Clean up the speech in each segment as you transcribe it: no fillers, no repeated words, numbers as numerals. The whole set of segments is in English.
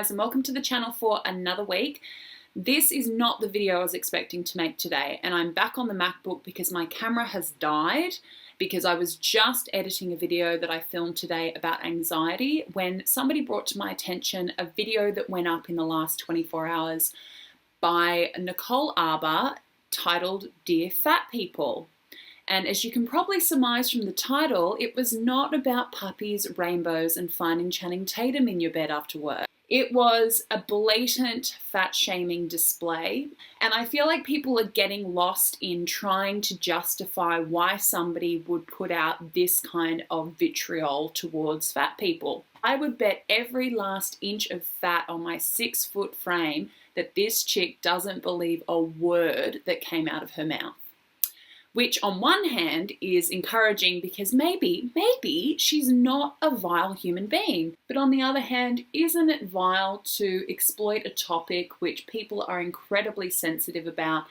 guys, and welcome to the channel for another week. This is not the video I was expecting to make today, and I'm back on the MacBook because my camera has died because I was just editing a video that I filmed today about anxiety when somebody brought to my attention a video that went up in the last 24 hours by Nicole Arbour titled Dear Fat People. And as you can probably surmise from the title, it was not about puppies, rainbows, and finding Channing Tatum in your bed after work. It was a blatant fat-shaming display, and I feel like people are getting lost in trying to justify why somebody would put out this kind of vitriol towards fat people. I would bet every last inch of fat on my 6-foot frame that this chick doesn't believe a word that came out of her mouth. Which on one hand is encouraging because maybe she's not a vile human being. But on the other hand, isn't it vile to exploit a topic which people are incredibly sensitive about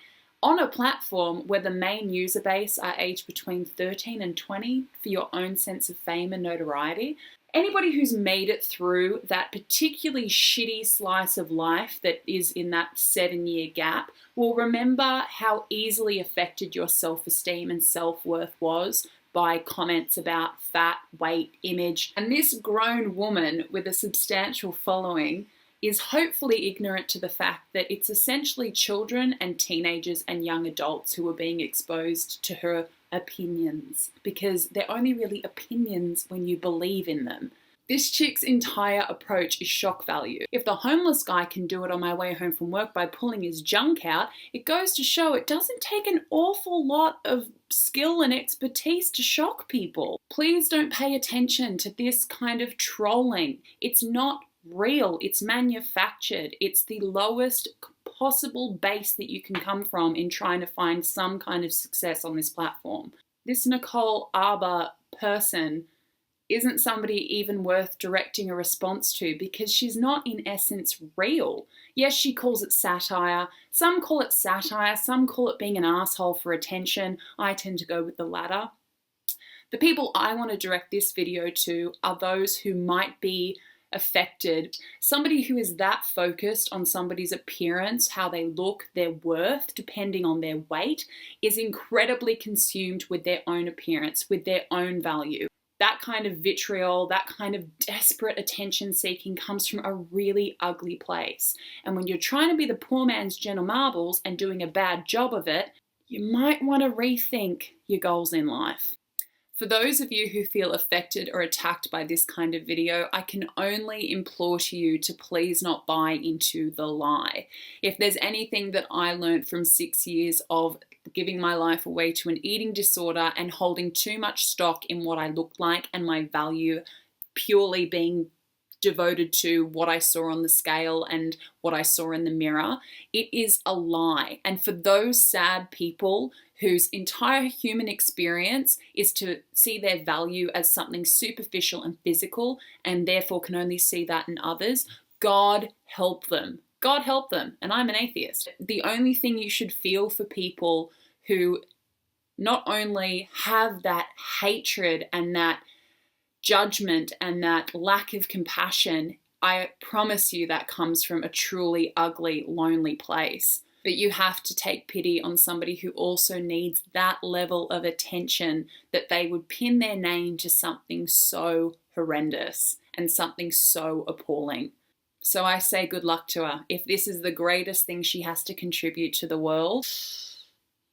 on a platform where the main user base are aged between 13 and 20 for your own sense of fame and notoriety? Anybody who's made it through that particularly shitty slice of life that is in that 7-year gap will remember how easily affected your self-esteem and self-worth was by comments about fat, weight, image. And this grown woman with a substantial following is hopefully ignorant to the fact that it's essentially children and teenagers and young adults who are being exposed to her opinions, because they're only really opinions when you believe in them. This chick's entire approach is shock value. If the homeless guy can do it on my way home from work by pulling his junk out, it goes to show it doesn't take an awful lot of skill and expertise to shock people. Please don't pay attention to this kind of trolling. It's not real, it's manufactured. It's the lowest possible base that you can come from in trying to find some kind of success on this platform. This Nicole Arbour person isn't somebody even worth directing a response to because she's not in essence real. Yes, she calls it satire. Some call it satire, some call it being an asshole for attention. I tend to go with the latter. The people I want to direct this video to are those who might be affected. Somebody who is that focused on somebody's appearance, how they look, their worth, depending on their weight, is incredibly consumed with their own appearance, with their own value. That kind of vitriol, that kind of desperate attention seeking comes from a really ugly place. And when you're trying to be the poor man's Jenna Marbles and doing a bad job of it, you might want to rethink your goals in life. For those of you who feel affected or attacked by this kind of video, I can only implore to you to please not buy into the lie. If there's anything that I learned from 6 years of giving my life away to an eating disorder and holding too much stock in what I looked like and my value purely being devoted to what I saw on the scale and what I saw in the mirror, it is a lie. And for those sad people whose entire human experience is to see their value as something superficial and physical and therefore can only see that in others, God help them. God help them. And I'm an atheist. The only thing you should feel for people who not only have that hatred and that judgment and that lack of compassion, I promise you that comes from a truly ugly, lonely place. But you have to take pity on somebody who also needs that level of attention that they would pin their name to something so horrendous and something so appalling. So I say good luck to her if this is the greatest thing she has to contribute to the world.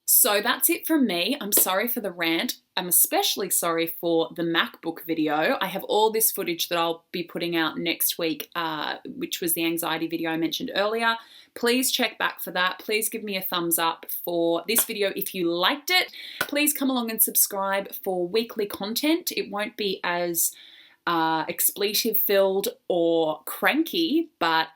So that's it from me. I'm sorry for the rant. I'm especially sorry for the MacBook video. I have all this footage that I'll be putting out next week, which was the anxiety video I mentioned earlier. Please check back for that. Please give me a thumbs up for this video if you liked it. Please come along and subscribe for weekly content. It won't be as expletive filled or cranky, but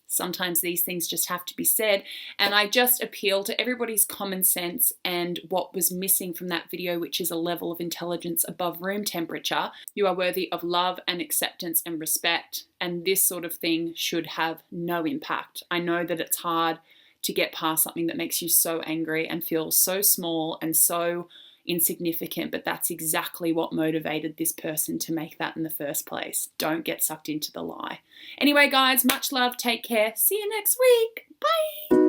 sometimes these things just have to be said. And I just appeal to everybody's common sense and what was missing from that video, which is a level of intelligence above room temperature. You are worthy of love and acceptance and respect. And this sort of thing should have no impact. I know that it's hard to get past something that makes you so angry and feel so small and so insignificant, but that's exactly what motivated this person to make that in the first place. Don't get sucked into the lie. Anyway, guys, much love. Take care. See you next week. Bye.